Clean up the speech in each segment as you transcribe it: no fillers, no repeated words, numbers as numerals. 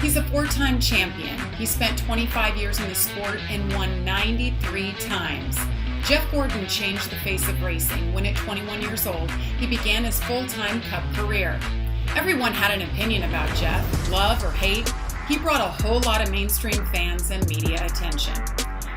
He's a four-time champion. He spent 25 years in the sport and won 93 times. Jeff Gordon changed the face of racing when at 21 years old, he began his full-time Cup career. Everyone had an opinion about Jeff, love or hate. He brought a whole lot of mainstream fans and media attention.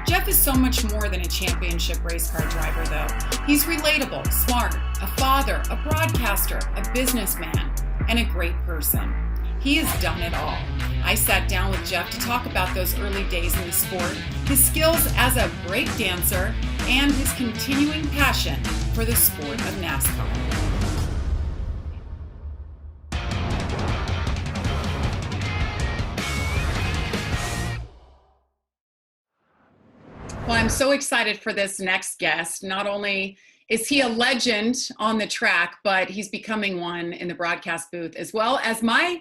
Jeff is so much more than a championship race car driver, though. He's relatable, smart, a father, a broadcaster, a businessman, and a great person. He has done it all. I sat down with Jeff to talk about those early days in the sport, his skills as a breakdancer, and his continuing passion for the sport of NASCAR. Well, I'm so excited for this next guest. Not only is he a legend on the track, but he's becoming one in the broadcast booth, as well as my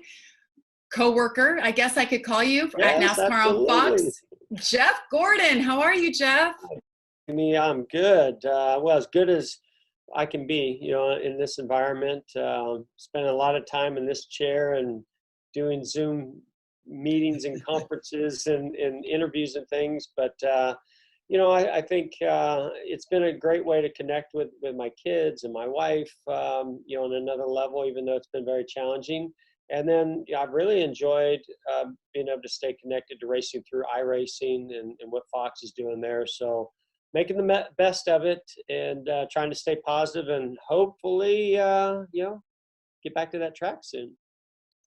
co-worker, I guess I could call you, at NASCAR on Fox, Jeff Gordon. How are you, Jeff? I'm good. Well, as good as I can be, in this environment. Spending a lot of time in this chair and doing Zoom meetings and conferences and interviews and things. But, I think it's been a great way to connect with my kids and my wife, on another level, even though it's been very challenging. And then I've really enjoyed being able to stay connected to racing through iRacing and what Fox is doing there. So making the best of it and trying to stay positive and hopefully, get back to that track soon.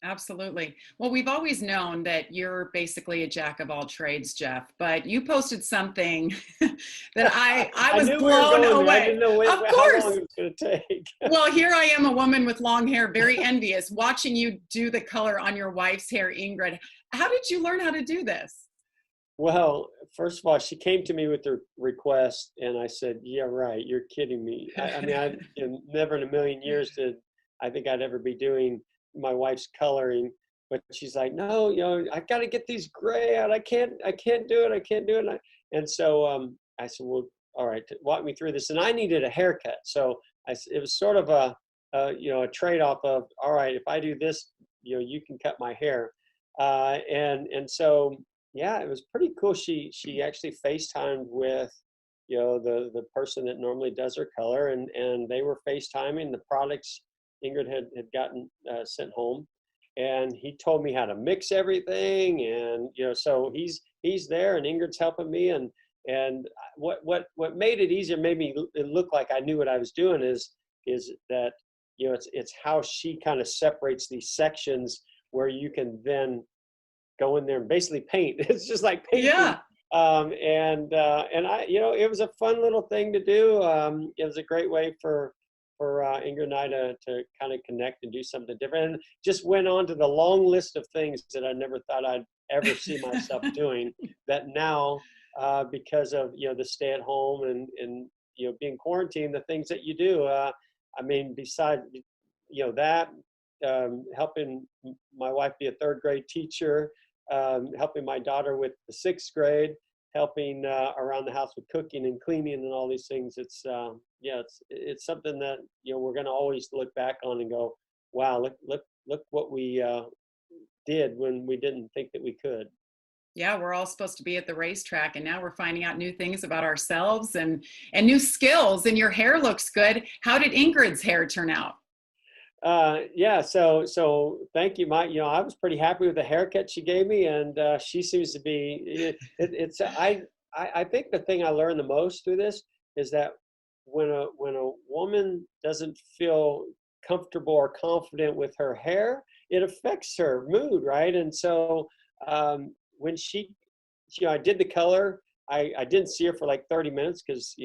Absolutely. Well, we've always known that you're basically a jack of all trades, Jeff, but you posted something that I was blown away. I didn't know of how course. long it was going to take. Well, here I am, a woman with long hair, very envious, watching you do the color on your wife's hair, Ingrid. How did you learn how to do this? Well, first of all, she came to me with the request, and I said, "Yeah, right. You're kidding me." I never in a million years did I think I'd ever be doing my wife's coloring, but she's like, "No, I got to get these gray out. I can't do it. And so I said, "Well, all right, walk me through this." And I needed a haircut, so it was sort of a trade-off of, all right, if I do this, you can cut my hair, and so yeah, it was pretty cool. She actually FaceTimed with the person that normally does her color, and they were FaceTiming the products Ingrid had gotten sent home, and he told me how to mix everything, and so he's there, and Ingrid's helping me, and what made it easier, made me it look like I knew what I was doing is that it's how she kind of separates these sections where you can then go in there and basically paint. It's just like painting. Yeah. And I it was a fun little thing to do. It was a great way for Ingrid and I to kind of connect and do something different, and just went on to the long list of things that I never thought I'd ever see myself doing, that now because of the stay at home and being quarantined, the things that you do, besides that, helping my wife be a third grade teacher, helping my daughter with the sixth grade, helping around the house with cooking and cleaning and all these things. It's something that we're going to always look back on and go, wow, look what we did when we didn't think that we could. Yeah, we're all supposed to be at the racetrack, and now we're finding out new things about ourselves and new skills. And your hair looks good. How did Ingrid's hair turn out? So thank you, Mike. I was pretty happy with the haircut she gave me, and she seems to be. I think the thing I learned the most through this is that when a woman doesn't feel comfortable or confident with her hair, it affects her mood, right? And so when I did the color, I didn't see her for like 30 minutes because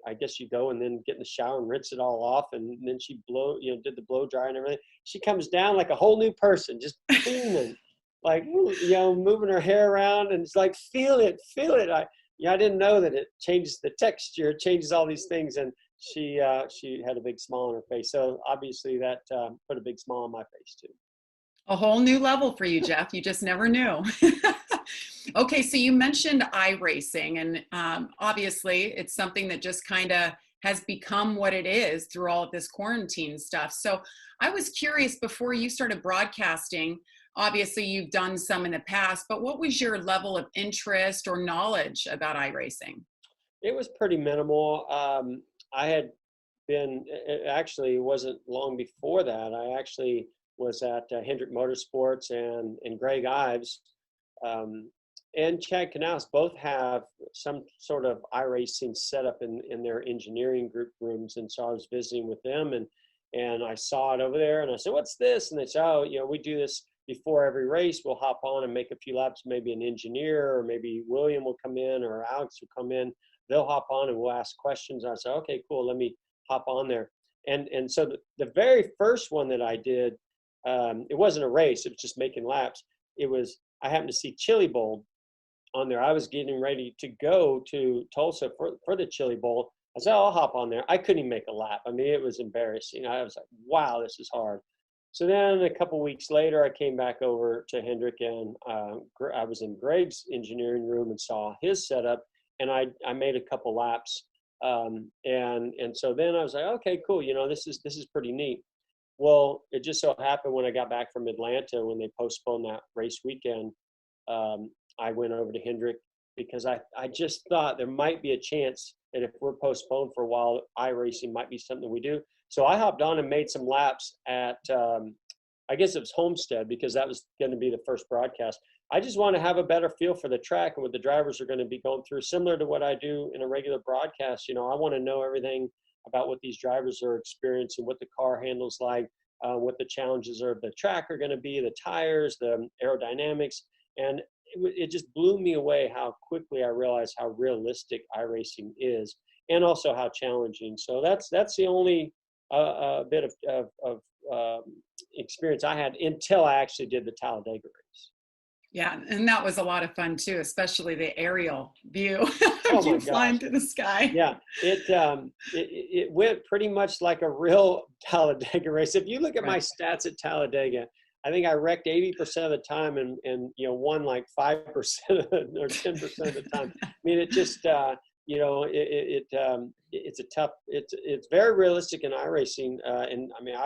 I guess you go and then get in the shower and rinse it all off, and then she did the blow dry and everything. She comes down like a whole new person, just beaming, like moving her hair around, and it's like feel it. I didn't know that it changes the texture, it changes all these things, and she had a big smile on her face. So obviously that put a big smile on my face too. A whole new level for you, Jeff. You just never knew. Okay, so you mentioned iRacing, and obviously it's something that just kind of has become what it is through all of this quarantine stuff. So I was curious, before you started broadcasting, obviously you've done some in the past, but what was your level of interest or knowledge about iRacing? It was pretty minimal. I had been, it actually wasn't long before that. I actually was at Hendrick Motorsports, and Greg Ives and Chad Canals both have some sort of iRacing setup in their engineering group rooms. And so I was visiting with them, and I saw it over there, and I said, "What's this?" And they said, "Oh, we do this before every race. We'll hop on and make a few laps. Maybe an engineer, or maybe William will come in, or Alex will come in. They'll hop on and we'll ask questions." I said, "Okay, cool. Let me hop on there." And so the very first one that I did, it wasn't a race. It was just making laps. I happened to see Chili Bowl on there. I was getting ready to go to Tulsa for the Chili Bowl. I said, "Oh, I'll hop on there." I couldn't even make a lap. I mean, it was embarrassing. I was like, wow, this is hard. So then a couple weeks later, I came back over to Hendrick, and I was in Greg's engineering room and saw his setup, and I made a couple laps. And so then I was like, okay, cool. This is pretty neat. Well, it just so happened when I got back from Atlanta, when they postponed that race weekend, I went over to Hendrick because I just thought there might be a chance that if we're postponed for a while, iRacing might be something we do. So I hopped on and made some laps at, I guess it was Homestead, because that was going to be the first broadcast. I just want to have a better feel for the track and what the drivers are going to be going through, similar to what I do in a regular broadcast. I want to know everything about what these drivers are experiencing, what the car handles like, what the challenges of the track are going to be, the tires, the aerodynamics. And it just blew me away how quickly I realized how realistic iRacing is, and also how challenging. So that's the only bit of experience I had until I actually did the Talladega race. Yeah, and that was a lot of fun too, especially the aerial view Oh of my you gosh. flying through the sky. Yeah, it went pretty much like a real Talladega race. If you look at my stats at Talladega, I think I wrecked 80% of the time, and won like 5% or 10% of the time. I mean, it just it's a tough. It's very realistic in iRacing, and I mean,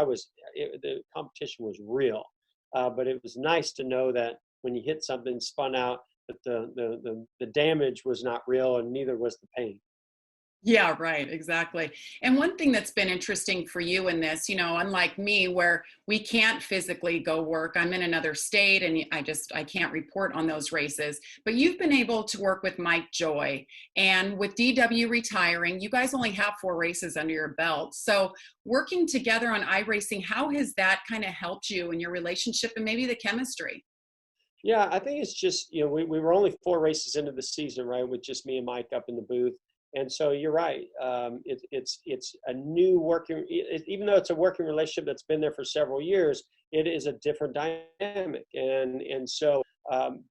the competition was real, but it was nice to know that when you hit something spun out, that the damage was not real, and neither was the pain. Yeah, right, exactly. And one thing that's been interesting for you in this, unlike me, where we can't physically go work, I'm in another state and I can't report on those races, but you've been able to work with Mike Joy, and with DW retiring, you guys only have 4 races under your belt. So working together on iRacing, how has that kind of helped you in your relationship and maybe the chemistry? Yeah, I think it's just, we were only 4 races into the season, right, with just me and Mike up in the booth. And so you're right. It's a new working, even though it's a working relationship that's been there for several years, it is a different dynamic. And so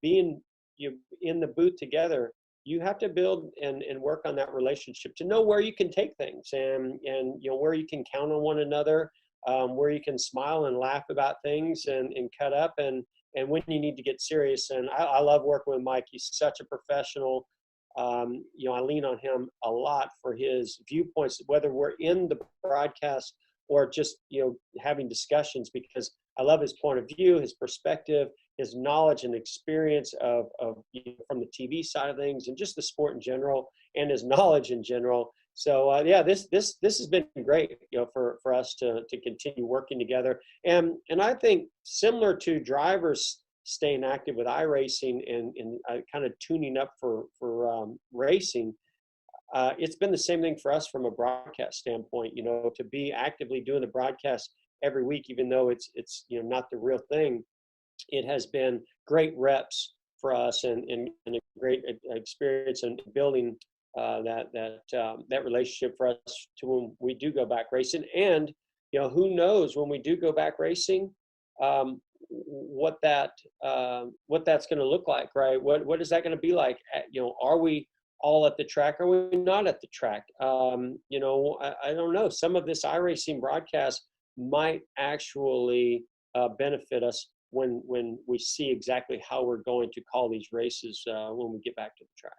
being in the booth together, you have to build and work on that relationship to know where you can take things, and where you can count on one another, where you can smile and laugh about things, and cut up, and when you need to get serious. And I love working with Mike. He's such a professional. I lean on him a lot for his viewpoints, whether we're in the broadcast or just, having discussions, because I love his point of view, his perspective, his knowledge and experience of from the TV side of things, and just the sport in general, and his knowledge in general. So yeah, this has been great, for us to continue working together. And I think similar to drivers staying active with iRacing and kind of tuning up for racing, it's been the same thing for us from a broadcast standpoint. To be actively doing the broadcast every week, even though it's not the real thing, it has been great reps for us, and a great experience in building that relationship for us to when we do go back racing. And who knows, when we do go back racing, what that's going to look like, right? What is that going to be like? Are we all at the track? Are we not at the track? I don't know. Some of this iRacing broadcast might actually benefit us when we see exactly how we're going to call these races when we get back to the track.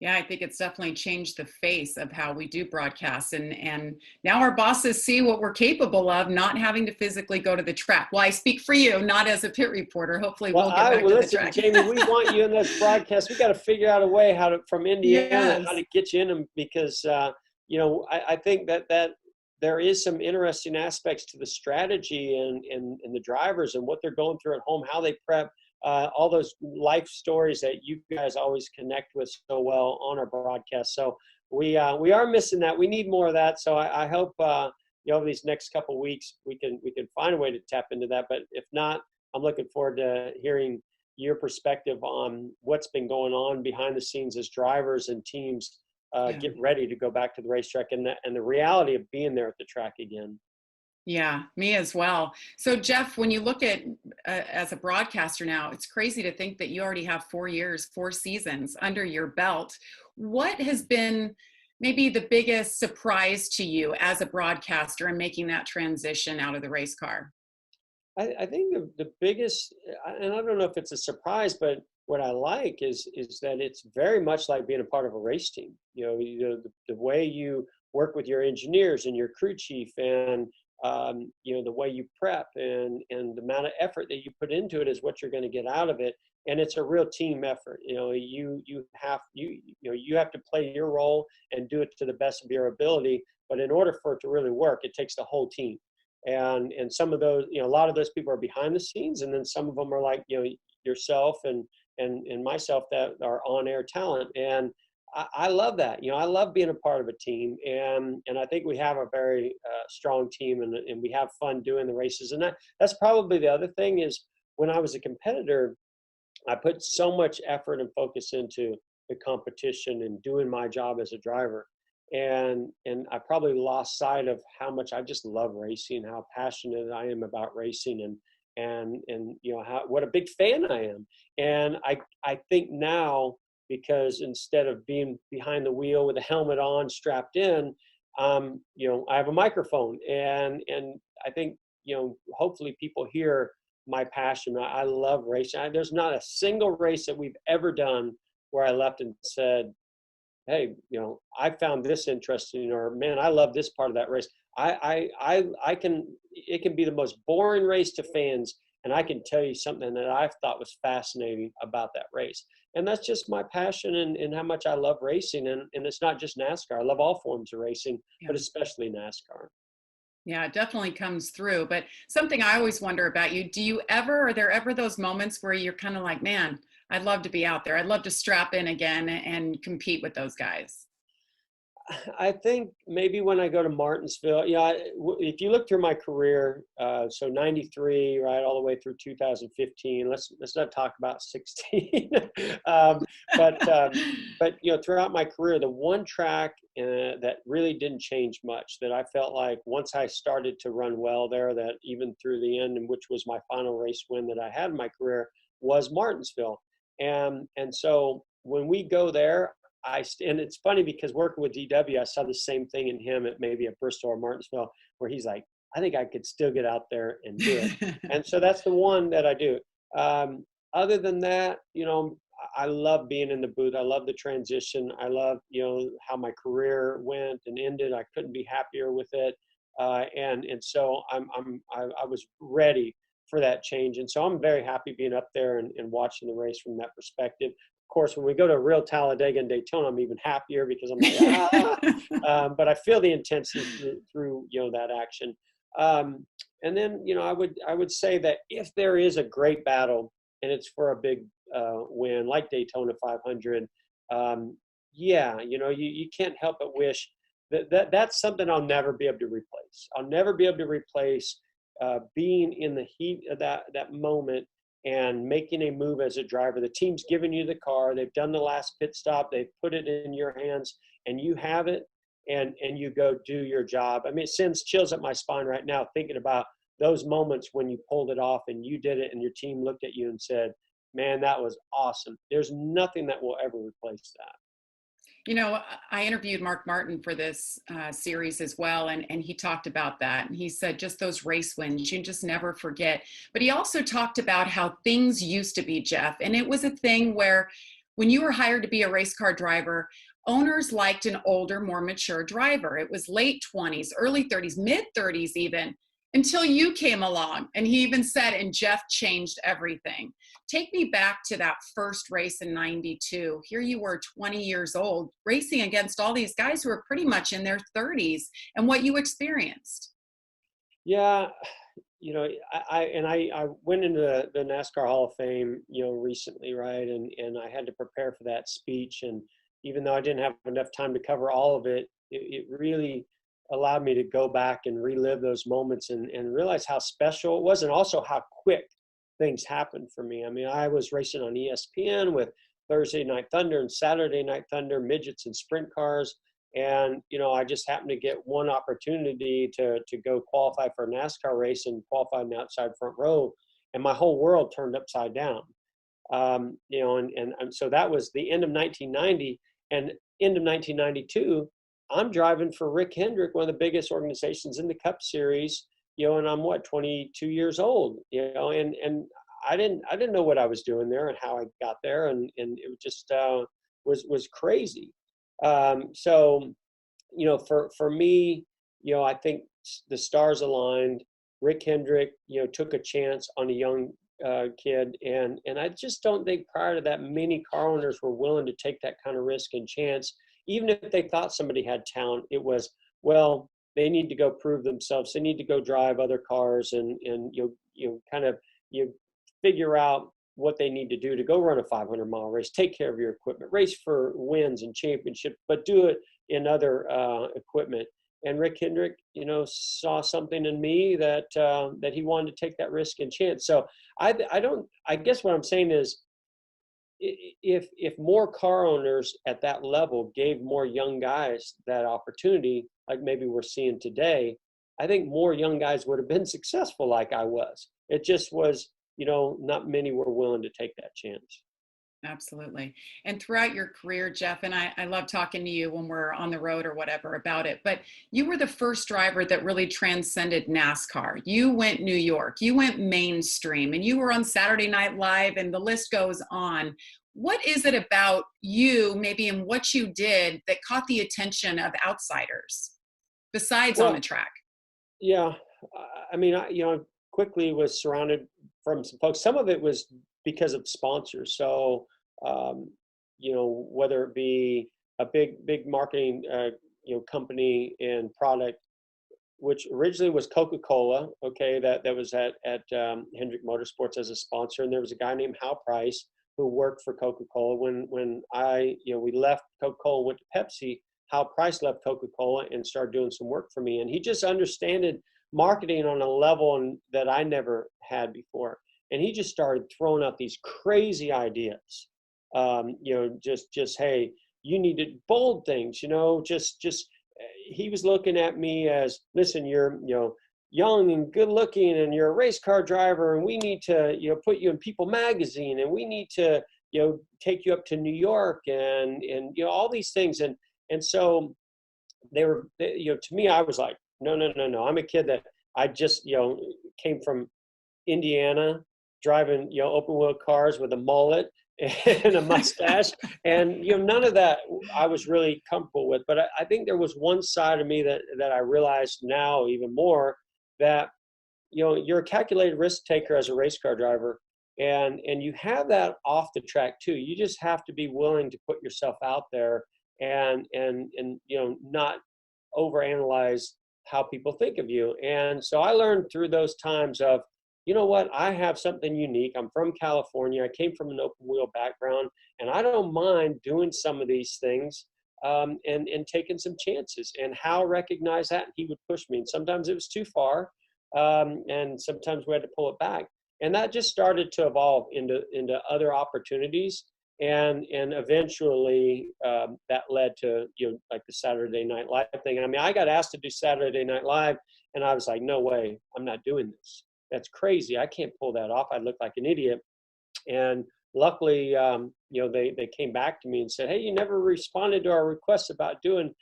Yeah, I think it's definitely changed the face of how we do broadcasts. And now our bosses see what we're capable of, not having to physically go to the track. Well, I speak for you, not as a pit reporter. Hopefully we'll get back to the Listen, track. Jamie, we want you in this broadcast. We got to figure out a way from Indiana, Yes. how to get you in them, because, I think that there is some interesting aspects to the strategy and the drivers and what they're going through at home, how they prep, all those life stories that you guys always connect with so well on our broadcast. So we are missing that. We need more of that. So I hope over these next couple of weeks we can find a way to tap into that. But if not, I'm looking forward to hearing your perspective on what's been going on behind the scenes as drivers and teams get ready to go back to the racetrack, and the reality of being there at the track again. Yeah, me as well. So Jeff, when you look at as a broadcaster now, it's crazy to think that you already have 4 years, 4 seasons under your belt. What has been maybe the biggest surprise to you as a broadcaster in making that transition out of the race car? I think the biggest, and I don't know if it's a surprise, but what I like is that it's very much like being a part of a race team. The way you work with your engineers and your crew chief, and the way you prep and the amount of effort that you put into it is what you're going to get out of it. And it's a real team effort. You have to play your role and do it to the best of your ability. But in order for it to really work, it takes the whole team. And some of those, a lot of those people are behind the scenes, and then some of them are like, yourself and myself, that are on air talent. And I love that. I love being a part of a team, and I think we have a very strong team, and we have fun doing the races. And that's probably the other thing is, when I was a competitor, I put so much effort and focus into the competition and doing my job as a driver. And I probably lost sight of how much I just love racing, how passionate I am about racing, and what a big fan I am. And I think now, because instead of being behind the wheel with a helmet on, strapped in, I have a microphone, and I think, hopefully people hear my passion. I love racing. There's not a single race that we've ever done where I left and said, hey, I found this interesting, or man, I love this part of that race. It can be the most boring race to fans, and I can tell you something that I thought was fascinating about that race. And that's just my passion, and how much I love racing. And it's not just NASCAR. I love all forms of racing, but especially NASCAR. Yeah, it definitely comes through. But something I always wonder about you, are there ever those moments where you're kind of like, man, I'd love to be out there. I'd love to strap in again and compete with those guys? I think maybe when I go to Martinsville, if you look through my career, so 93, right, all the way through 2015, let's not talk about 16. But throughout my career, the one track that really didn't change much, that I felt like once I started to run well there, that even through the end, and which was my final race win that I had in my career, was Martinsville. And so when we go there, and it's funny because working with DW, I saw the same thing in him at maybe at Bristol or Martinsville, where he's like, I think I could still get out there and do it. And so that's the one that I do. Other than that, I love being in the booth. I love the transition. I love, how my career went and ended. I couldn't be happier with it. And so I was ready for that change. And so I'm very happy being up there and watching the race from that perspective. Of course, when we go to real Talladega and Daytona, I'm even happier because I'm like, but I feel the intensity through that action. And then, I would say that if there is a great battle and it's for a big win, like Daytona 500, you can't help but wish that's something I'll never be able to replace. I'll never be able to replace being in the heat of that moment and making a move as a driver. The team's given you the car. They've done the last pit stop. They've put it in your hands, and you have it, and you go do your job. I mean, it sends chills up my spine right now thinking about those moments when you pulled it off and you did it, and your team looked at you and said, man, that was awesome. There's nothing that will ever replace that. I interviewed Mark Martin for this series as well, and he talked about that. And he said just those race wins, you just never forget. But he also talked about how things used to be, Jeff. And it was a thing where When you were hired to be a race car driver, owners liked an older, more mature driver. It was late 20s, early 30s, mid 30s even, until you came along. And he even said, and Jeff changed everything. Take me back to that first race in 92. Here you were 20 years old, racing against all these guys who were pretty much in their 30s, and what you experienced. Yeah, I went into the NASCAR Hall of Fame, recently, right? And I had to prepare for that speech. And even though I didn't have enough time to cover all of it, it really allowed me to go back and relive those moments and realize how special it was, and also how quick things happened for me. I mean, I was racing on ESPN with Thursday Night Thunder and Saturday Night Thunder, midgets and sprint cars. And, I just happened to get one opportunity to go qualify for a NASCAR race and qualify in the outside front row. And my whole world turned upside down. And so that was the end of 1990. And end of 1992, I'm driving for Rick Hendrick, one of the biggest organizations in the Cup Series, and I'm 22 years old, and I didn't know what I was doing there and how I got there. And it just was crazy. So, for me, I think the stars aligned. Rick Hendrick, took a chance on a young kid. And I just don't think prior to that, many car owners were willing to take that kind of risk and chance. Even if they thought somebody had talent, it was, well, they need to go prove themselves. They need to go drive other cars and figure out what they need to do to go run a 500-mile race, take care of your equipment, race for wins and championship, but do it in other equipment. And Rick Hendrick, saw something in me that he wanted to take that risk and chance. So I guess what I'm saying is, if more car owners at that level gave more young guys that opportunity, like maybe we're seeing today, I think more young guys would have been successful like I was. It just was, not many were willing to take that chance. Absolutely. And throughout your career, Jeff, and I love talking to you when we're on the road or whatever about it, but you were the first driver that really transcended NASCAR. You went New York, you went mainstream, and you were on Saturday Night Live, and the list goes on. What is it about you, maybe in what you did, that caught the attention of outsiders besides on the track? Yeah. I mean, I quickly was surrounded from some folks. Some of it was because of sponsors. So, whether it be a big marketing, company and product, which originally was Coca-Cola. Okay. That was at Hendrick Motorsports as a sponsor. And there was a guy named Hal Price who worked for Coca-Cola. When we left Coca-Cola, went to Pepsi, Hal Price left Coca-Cola and started doing some work for me. And he just understood marketing on a level that I never had before. And he just started throwing out these crazy ideas. Just, hey, you need to bold things, he was looking at me as, listen, you're, young and good looking, and you're a race car driver, and we need to, put you in People magazine, and we need to, take you up to New York and all these things. And so to me, I was like, no. I'm a kid that I just, came from Indiana, driving, open wheel cars with a mullet and a mustache. And, none of that I was really comfortable with. But I think there was one side of me that I realized now even more, that, you're a calculated risk taker as a race car driver. And you have that off the track too. You just have to be willing to put yourself out there and not overanalyze how people think of you. And so I learned through those times of, what, I have something unique. I'm from California. I came from an open wheel background, and I don't mind doing some of these things and taking some chances. And Hal recognized that, and he would push me. And sometimes it was too far, and sometimes we had to pull it back. And that just started to evolve into other opportunities. And eventually that led to, like the Saturday Night Live thing. I mean, I got asked to do Saturday Night Live, and I was like, no way, I'm not doing this. That's crazy. I can't pull that off. I'd look like an idiot. And luckily, they came back to me and said, hey, you never responded to our request about doing,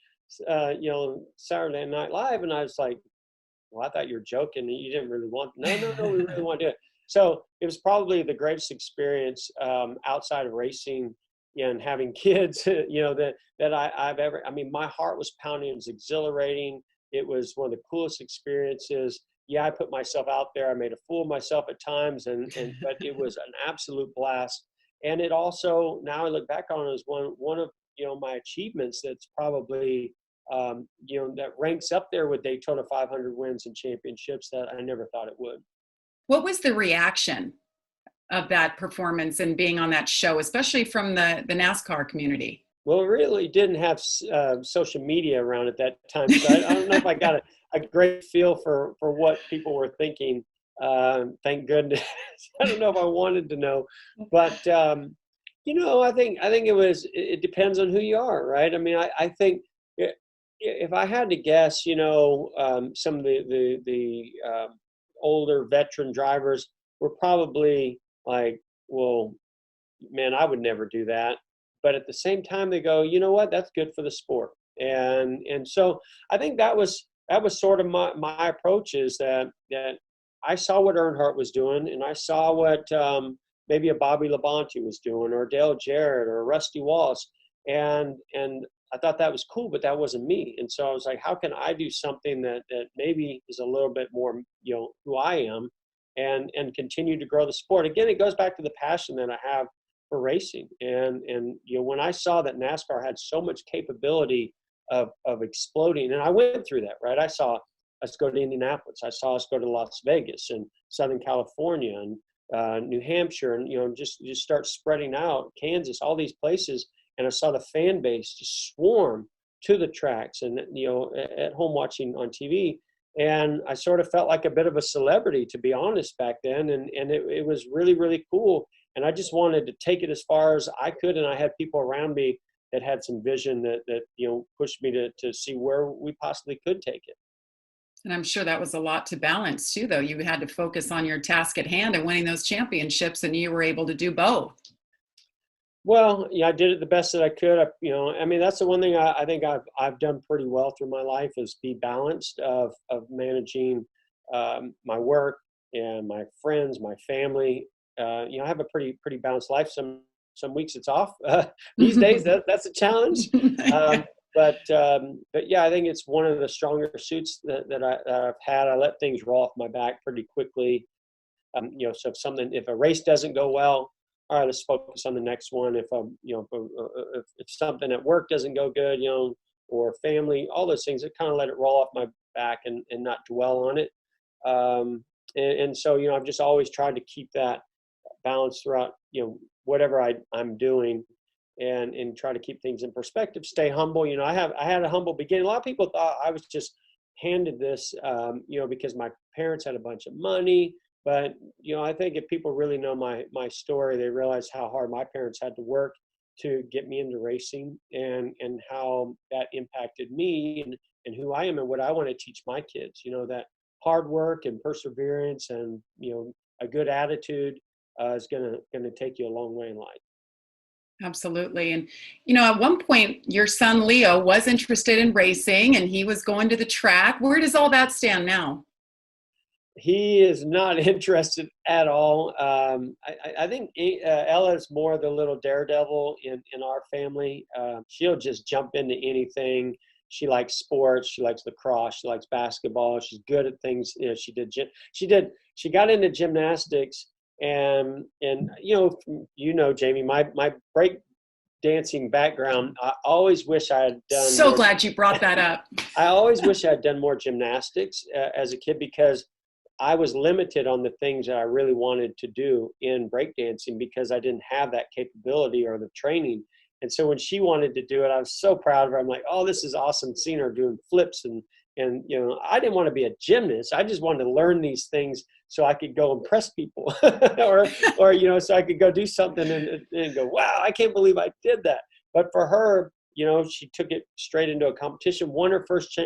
Saturday Night Live. And I was like, well, I thought you were joking. You didn't really want, no, we really want to do it. So it was probably the greatest experience outside of racing and having kids, that I've ever, I mean, my heart was pounding. It was exhilarating. It was one of the coolest experiences. Yeah, I put myself out there. I made a fool of myself at times, but it was an absolute blast. And it also, now I look back on it as one of, my achievements that's probably, that ranks up there with Daytona 500 wins and championships that I never thought it would. What was the reaction of that performance and being on that show, especially from the NASCAR community? Well, we really didn't have social media around at that time, so I don't know if I got a great feel for what people were thinking. Thank goodness. I don't know if I wanted to know, but I think it depends on who you are, right? I mean, I think if I had to guess, some of the older veteran drivers were probably like, well, man, I would never do that. But at the same time, they go, you know what? That's good for the sport. And so I think that was sort of my approach, is that I saw what Earnhardt was doing, and I saw what maybe a Bobby Labonte was doing, or Dale Jarrett, or Rusty Wallace, and I thought that was cool, but that wasn't me. And so I was like, how can I do something that maybe is a little bit more, who I am, and continue to grow the sport? Again, it goes back to the passion that I have for racing. And when I saw that NASCAR had so much capability of exploding, and I went through that, right? I saw us go to Indianapolis. I saw us go to Las Vegas and Southern California and New Hampshire, and just start spreading out, Kansas, all these places. And I saw the fan base just swarm to the tracks, and at home watching on TV. And I sort of felt like a bit of a celebrity, to be honest, back then. And it was really, really cool. And I just wanted to take it as far as I could. And I had people around me that had some vision that pushed me to see where we possibly could take it. And I'm sure that was a lot to balance too, though. You had to focus on your task at hand and winning those championships, and you were able to do both. Well, yeah, I did it the best that I could. I mean, that's the one thing I think I've done pretty well through my life, is be balanced of managing my work and my friends, my family. I have a pretty balanced life. Some weeks it's off. These days, that's a challenge. But yeah, I think it's one of the stronger suits that I've had. I let things roll off my back pretty quickly. So if a race doesn't go well, all right, let's focus on the next one. If if something at work doesn't go good, or family, all those things, I kind of let it roll off my back and not dwell on it. And so, I've just always tried to keep that balance throughout, whatever I'm doing, and try to keep things in perspective, stay humble. I had a humble beginning. A lot of people thought I was just handed this, because my parents had a bunch of money. But, I think if people really know my story, they realize how hard my parents had to work to get me into racing, and how that impacted me and who I am and what I want to teach my kids. That hard work and perseverance and, a good attitude is going to take you a long way in life. Absolutely. And, at one point, your son Leo was interested in racing, and he was going to the track. Where does all that stand now? He is not interested at all. I think Ella is more the little daredevil in our family. She'll just jump into anything. She likes sports. She likes lacrosse. She likes basketball. She's good at things. She got into gymnastics, and Jamie, my break dancing background, I always wish I had done. So glad you brought that up. I always wish I had done more gymnastics as a kid, because I was limited on the things that I really wanted to do in breakdancing, because I didn't have that capability or the training. And so when she wanted to do it, I was so proud of her. I'm like, oh, this is awesome seeing her doing flips. And I didn't want to be a gymnast. I just wanted to learn these things so I could go impress people or so I could go do something and go, wow, I can't believe I did that. But for her, she took it straight into a competition, won her first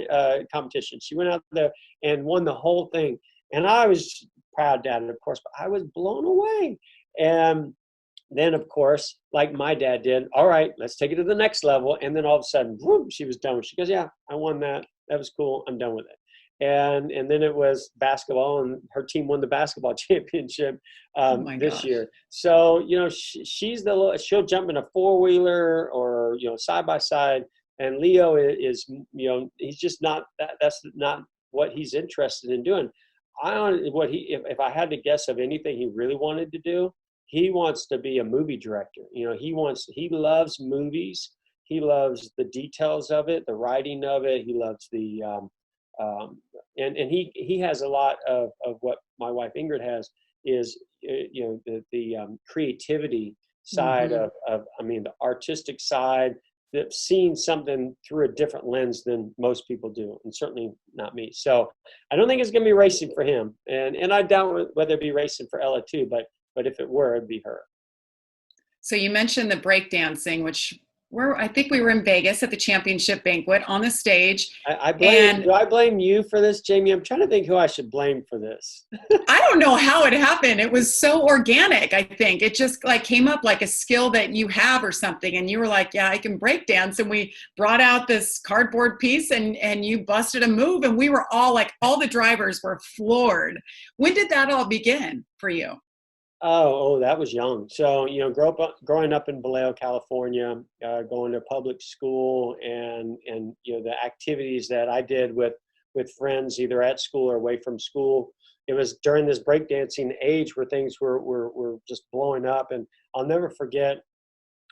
competition. She went out there and won the whole thing. And I was proud dad, of course, but I was blown away. And then, of course, like my dad did, all right, let's take it to the next level. And then all of a sudden, whoop, she was done. She goes, yeah, I won that. That was cool. I'm done with it. and then it was basketball, and her team won the basketball championship Oh my this gosh. year. So she'll jump in a four-wheeler or side by side, and Leo is he's just not that's not what he's interested in doing. If I had to guess of anything he really wanted to do, he wants to be a movie director. He loves movies. He loves the details of it, the writing of it. He loves and he has a lot of what my wife Ingrid has is the creativity side of the artistic side, that seeing something through a different lens than most people do, and certainly not me. So I don't think it's going to be racing for him, and I doubt whether it'd be racing for Ella too, but if it were, it'd be her. So you mentioned the breakdancing, which I think we were in Vegas at the championship banquet on the stage. Do I blame you for this, Jamie? I'm trying to think who I should blame for this. I don't know how it happened. It was so organic, I think. It just came up like a skill that you have or something. And you were like, yeah, I can break dance. And we brought out this cardboard piece and you busted a move. And we were all the drivers were floored. When did that all begin for you? Oh, that was young. So, growing up in Vallejo, California, going to public school and the activities that I did with friends, either at school or away from school. It was during this breakdancing age where things were just blowing up. And I'll never forget,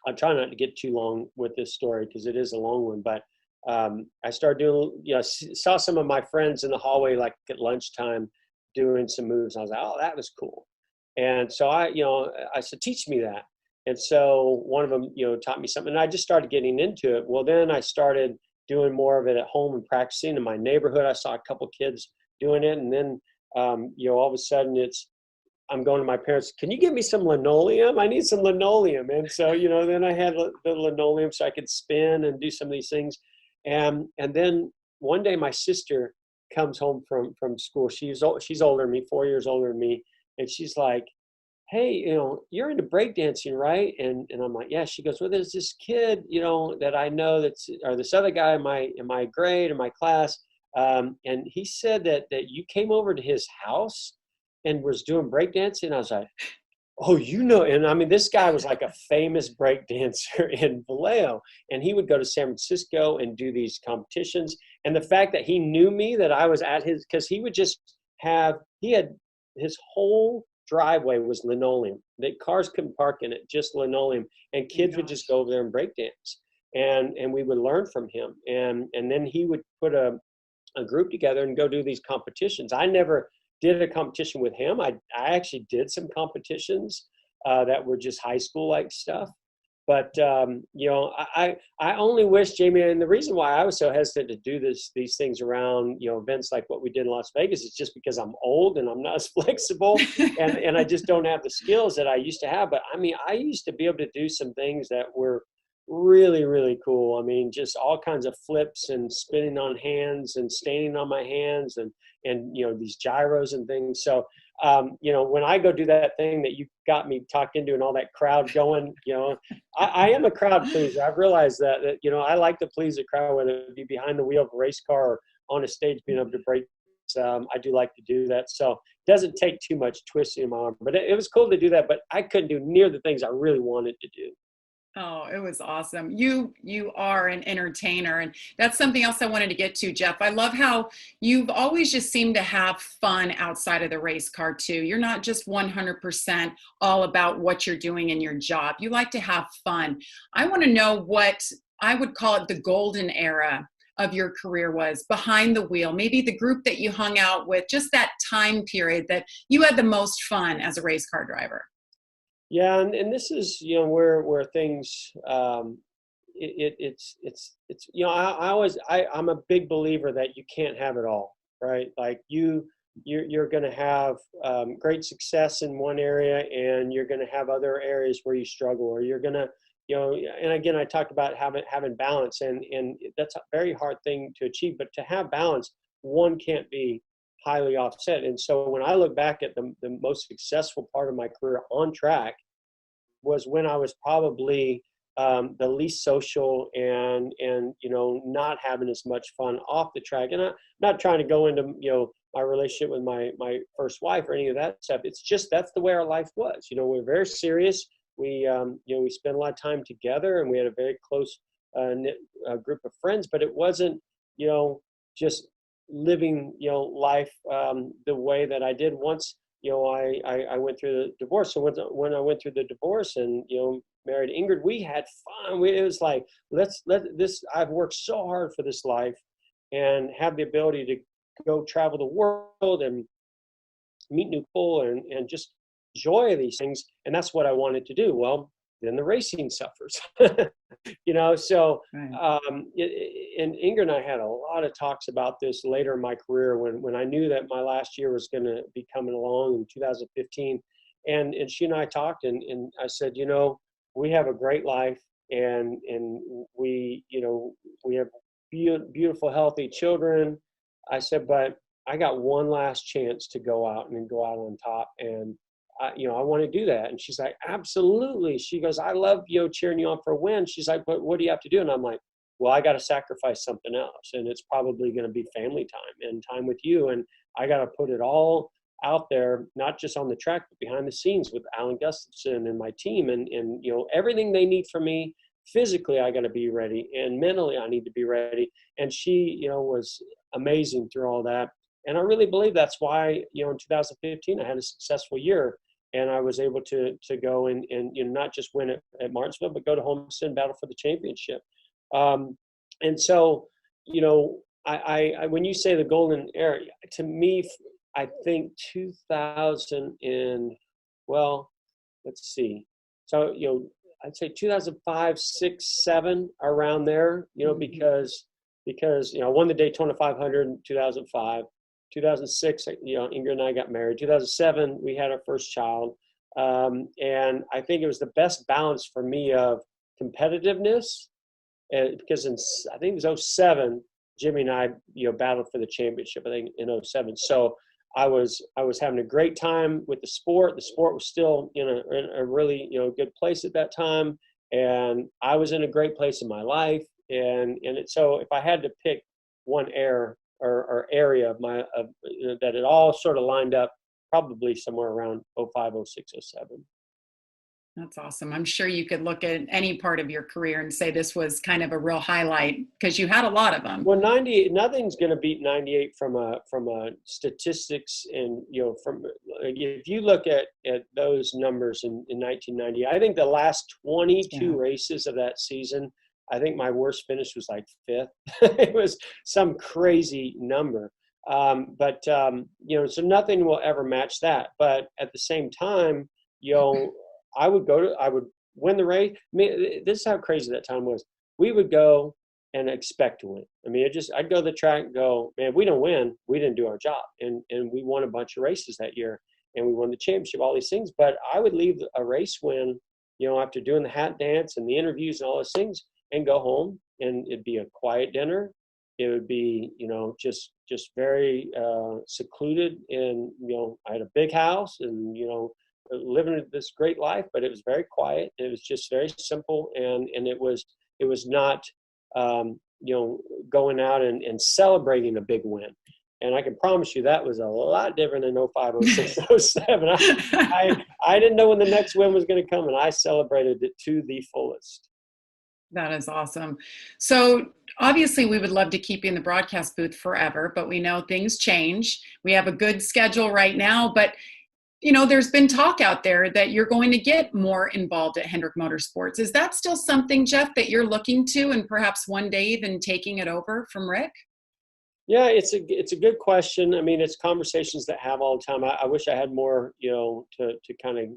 I'm trying not to get too long with this story because it is a long one, but I started doing, saw some of my friends in the hallway, like at lunchtime, doing some moves. I was like, oh, that was cool. And so I said, teach me that. And so one of them, taught me something, and I just started getting into it. Well, then I started doing more of it at home and practicing in my neighborhood. I saw a couple kids doing it. And then, all of a sudden I'm going to my parents, can you give me some linoleum? I need some linoleum. And so, then I had the linoleum so I could spin and do some of these things. And then one day my sister comes home from school. She's older than me, 4 years older than me. And she's like, hey, you're into breakdancing, right? And I'm like, yeah. She goes, well, there's this kid, that I know or this other guy in my grade, in my class. And he said that you came over to his house and was doing breakdancing. I was like, oh, and I mean, this guy was like a famous breakdancer in Vallejo, and he would go to San Francisco and do these competitions. And the fact that he knew me, that I was at because he would just his whole driveway was linoleum. The cars couldn't park in it, just linoleum. And kids would just go over there and break dance. And we would learn from him. And then he would put a group together and go do these competitions. I never did a competition with him. I actually did some competitions that were just high school like stuff. But, I only wish, Jamie, and the reason why I was so hesitant to do these things around, events like what we did in Las Vegas is just because I'm old and I'm not as flexible and I just don't have the skills that I used to have. But I mean, I used to be able to do some things that were really, really cool. I mean, just all kinds of flips and spinning on hands and standing on my hands and these gyros and things. So, when I go do that thing that you got me talked into and all that crowd going, I am a crowd pleaser. I've realized that I like to please the crowd, whether it be behind the wheel of a race car or on a stage being able to break. I do like to do that. So it doesn't take too much twisting in my arm, but it was cool to do that, but I couldn't do near the things I really wanted to do. Oh, it was awesome. You are an entertainer, and that's something else I wanted to get to, Jeff. I love how you've always just seemed to have fun outside of the race car too. You're not just 100% all about what you're doing in your job. You like to have fun. I want to know what I would call it the golden era of your career was behind the wheel, maybe the group that you hung out with, just that time period that you had the most fun as a race car driver. Yeah, and this is where things I'm a big believer that you can't have it all, right? Like you're going to have great success in one area, and you're going to have other areas where you struggle, or you're going to and again, I talked about having balance, and that's a very hard thing to achieve. But to have balance, one can't be highly offset. And so when I look back at the most successful part of my career on track was when I was probably the least social and not having as much fun off the track. And I'm not trying to go into my relationship with my first wife or any of that stuff. It's just that's the way our life was. We're very serious. We we spent a lot of time together, and we had a very close knit group of friends. But it wasn't just living life the way that I did once. I went through the divorce. So when I went through the divorce and married Ingrid, we had fun. It was like, let's let this. I've worked so hard for this life, and have the ability to go travel the world and meet new people and just enjoy these things. And that's what I wanted to do. Well, then the racing suffers, So, right. And Ingrid and I had a lot of talks about this later in my career when I knew that my last year was going to be coming along in 2015. And she and I talked, and I said, we have a great life, and we have beautiful, healthy children. I said, but I got one last chance to go out on top. And I want to do that. And she's like, absolutely. She goes, I love, cheering you on for a win. She's like, but what do you have to do? And I'm like, well, I got to sacrifice something else. And it's probably going to be family time and time with you. And I got to put it all out there, not just on the track, but behind the scenes with Alan Gustafson and my team and everything they need from me. Physically, I got to be ready, and mentally I need to be ready. And she, was amazing through all that. And I really believe that's why, in 2015, I had a successful year. And I was able to go and not just win at Martinsville, but go to Homestead and battle for the championship. And so, I when you say the golden era, to me, I think 2000 let's see. So, I'd say 2005, 6, 7, around there, because I won the Daytona 500 in 2005. 2006, Ingrid and I got married. 2007, we had our first child. And I think it was the best balance for me of competitiveness, because I think it was 07, Jimmy and I, battled for the championship, I think in 07. So I was having a great time with the sport. The sport was still in a really, good place at that time. And I was in a great place in my life. So if I had to pick one or area of that it all sort of lined up, probably somewhere around 05, 06, 07. That's awesome. I'm sure you could look at any part of your career and say this was kind of a real highlight, because you had a lot of them. Well, 98, nothing's going to beat 98 from a statistics, and if you look at those numbers in 1990, I think the last 22 races of that season, I think my worst finish was like 5th. It was some crazy number. So nothing will ever match that. But at the same time, I would win the race. I mean, this is how crazy that time was. We would go and expect to win. I mean, I'd go to the track and go, man, if we don't win, we didn't do our job. And we won a bunch of races that year, and we won the championship, all these things. But I would leave a race win, after doing the hat dance and the interviews and all those things, and go home, and it'd be a quiet dinner. It would be, just very secluded. And, I had a big house and, living this great life, but it was very quiet. It was just very simple. And it was not, going out and celebrating a big win. And I can promise you that was a lot different than 05, 06, 07. I didn't know when the next win was going to come, and I celebrated it to the fullest. That is awesome. So obviously we would love to keep you in the broadcast booth forever, but we know things change. We have a good schedule right now, but there's been talk out there that you're going to get more involved at Hendrick Motorsports. Is that still something, Jeff, that you're looking to, and perhaps one day even taking it over from Rick? Yeah, it's a good question. I mean, it's conversations that have all the time. I wish I had more, to kind of,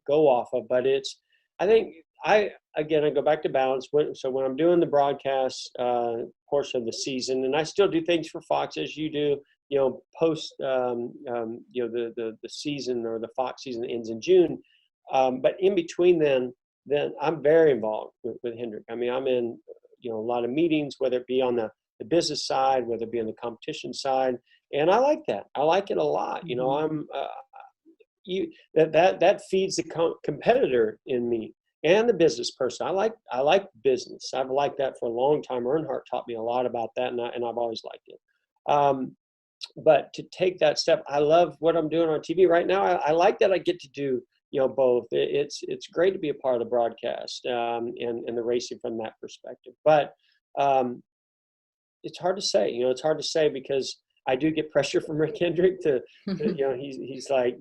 go off of, but I think I go back to balance. So when I'm doing the broadcast portion of the season, and I still do things for Fox as you do, post, the season, or the Fox season ends in June. But in between then I'm very involved with Hendrick. I mean, I'm in, a lot of meetings, whether it be on the business side, whether it be on the competition side. And I like that. I like it a lot. I'm, that feeds the competitor in me. and the business person. I like business. I've liked that for a long time. Earnhardt taught me a lot about that, and I've always liked it. But to take that step, I love what I'm doing on TV right now. I like that I get to do, both. It's great to be a part of the broadcast and the racing from that perspective. But it's hard to say. It's hard to say because I do get pressure from Rick Hendrick to he's like,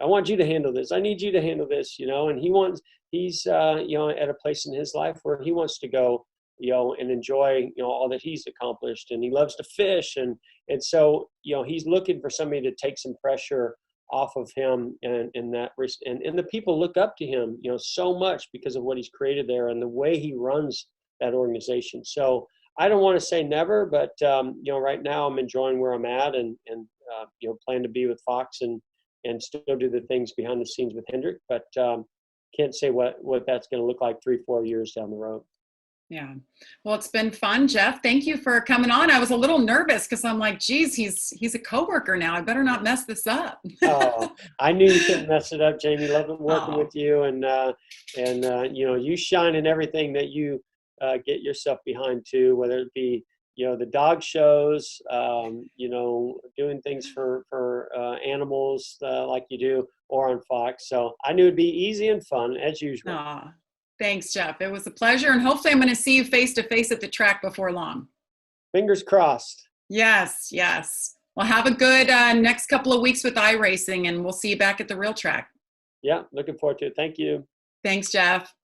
I want you to handle this. I need you to handle this, and he's at a place in his life where he wants to go, and enjoy, all that he's accomplished, and he loves to fish. And so, he's looking for somebody to take some pressure off of him and the people look up to him, so much because of what he's created there and the way he runs that organization. So I don't want to say never, but, right now I'm enjoying where I'm at and plan to be with Fox and still do the things behind the scenes with Hendrick, but can't say what that's going to look like 3-4 years down the road. Yeah. Well, it's been fun, Jeff. Thank you for coming on. I was a little nervous because I'm like, geez, he's a coworker now. I better not mess this up. Oh, I knew you couldn't mess it up, Jamie. Loving working with you, and you shine in everything that you get yourself behind too, whether it be the dog shows, doing things for animals like you do, or on Fox. So I knew it'd be easy and fun as usual. Oh, thanks, Jeff. It was a pleasure, and hopefully I'm going to see you face to face at the track before long. Fingers crossed. Yes. Well, have a good next couple of weeks with iRacing, and we'll see you back at the real track. Yeah, looking forward to it. Thank you. Thanks, Jeff.